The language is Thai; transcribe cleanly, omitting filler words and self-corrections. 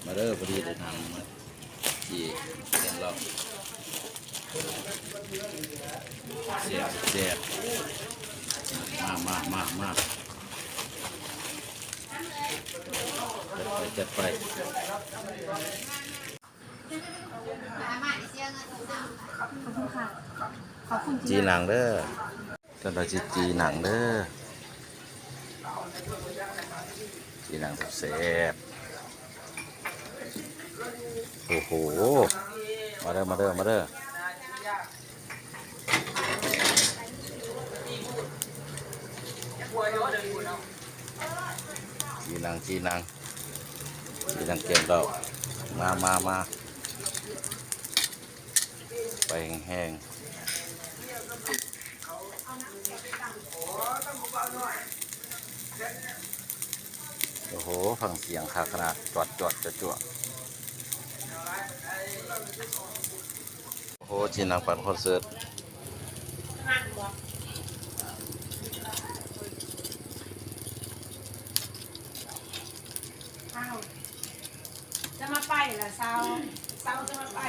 มาเด้อพอดีเลยทางมาจีเห็นเราเสียบมาจัดไปจีหนังเด้อก็เราจะจีหนังเด้อจีหนังแซ่บโอ้โหมาเด้อจีนังเกมเรามาไปแห้งโอ้โหฟังเสียงขาขนาดจวดจั่วโอ้โหจีนังปั่นคอนเสิร์ตจะมาไปเหรอเซาจะมาไป